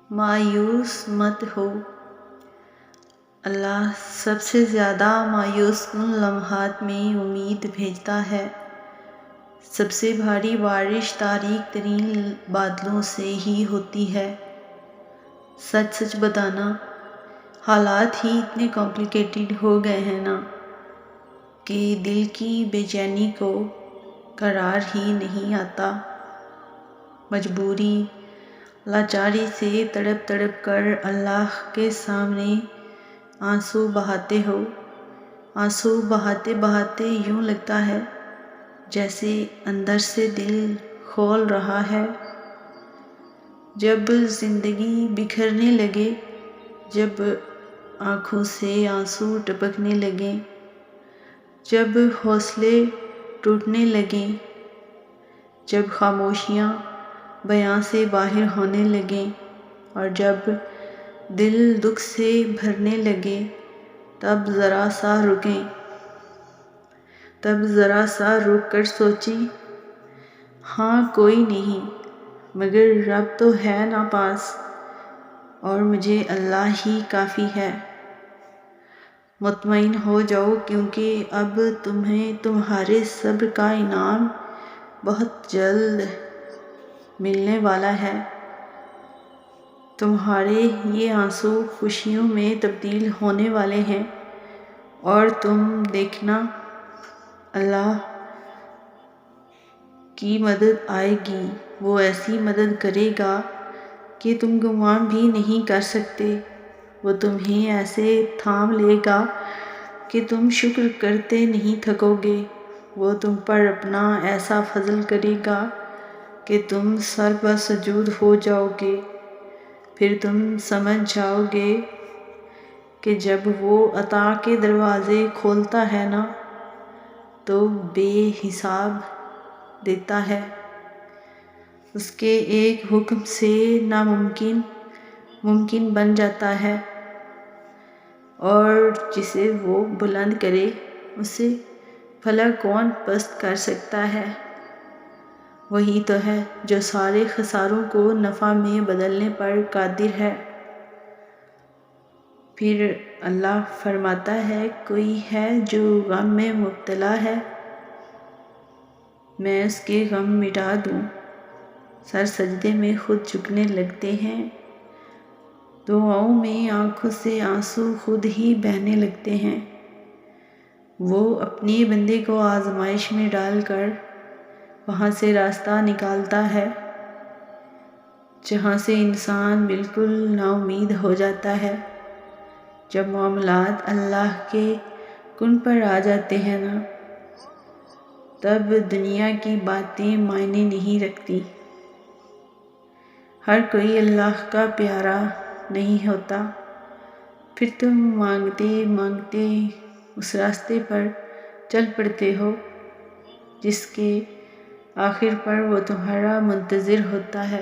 مایوس مت ہو۔ اللہ سب سے زیادہ مایوس کن لمحات میں امید بھیجتا ہے۔ سب سے بھاری بارش تاریک ترین بادلوں سے ہی ہوتی ہے۔ سچ سچ بتانا، حالات ہی اتنے کمپلیکیٹڈ ہو گئے ہیں نا کہ دل کی بے چینی کو قرار ہی نہیں آتا۔ مجبوری، لاچاری سے تڑپ تڑپ کر اللہ کے سامنے آنسو بہاتے ہو۔ آنسو بہاتے بہاتے یوں لگتا ہے جیسے اندر سے دل کھول رہا ہے۔ جب زندگی بکھرنے لگے، جب آنکھوں سے آنسو ٹپکنے لگیں، جب حوصلے ٹوٹنے لگیں، جب خاموشیاں بیاں سے باہر ہونے لگیں اور جب دل دکھ سے بھرنے لگے، تب ذرا سا رکیں، تب ذرا سا رک کر سوچیں، ہاں کوئی نہیں مگر رب تو ہے نا پاس، اور مجھے اللہ ہی کافی ہے۔ مطمئن ہو جاؤ کیونکہ اب تمہیں تمہارے صبر کا انعام بہت جلد ملنے والا ہے۔ تمہارے یہ آنسو خوشیوں میں تبدیل ہونے والے ہیں، اور تم دیکھنا اللہ کی مدد آئے گی۔ وہ ایسی مدد کرے گا کہ تم گمان بھی نہیں کر سکتے۔ وہ تمہیں ایسے تھام لے گا کہ تم شکر کرتے نہیں تھکو گے۔ وہ تم پر اپنا ایسا فضل کرے گا کہ تم سر بسجود ہو جاؤ گے۔ پھر تم سمجھ جاؤ گے کہ جب وہ عطا کے دروازے کھولتا ہے نا تو بے حساب دیتا ہے۔ اس کے ایک حکم سے ناممکن ممکن بن جاتا ہے، اور جسے وہ بلند کرے اسے بھلا کون پست کر سکتا ہے۔ وہی تو ہے جو سارے خساروں کو نفع میں بدلنے پر قادر ہے۔ پھر اللہ فرماتا ہے، کوئی ہے جو غم میں مبتلا ہے، میں اس کے غم مٹا دوں۔ سر سجدے میں خود جھکنے لگتے ہیں، دعاؤں میں آنکھوں سے آنسو خود ہی بہنے لگتے ہیں۔ وہ اپنے بندے کو آزمائش میں ڈال کر وہاں سے راستہ نکالتا ہے جہاں سے انسان بالکل نا امید ہو جاتا ہے۔ جب معاملات اللہ کے کن پر آ جاتے ہیں نا، تب دنیا کی باتیں معنی نہیں رکھتی۔ ہر کوئی اللہ کا پیارا نہیں ہوتا۔ پھر تم مانگتے مانگتے اس راستے پر چل پڑتے ہو جس کے آخر پر وہ تمہارا منتظر ہوتا ہے۔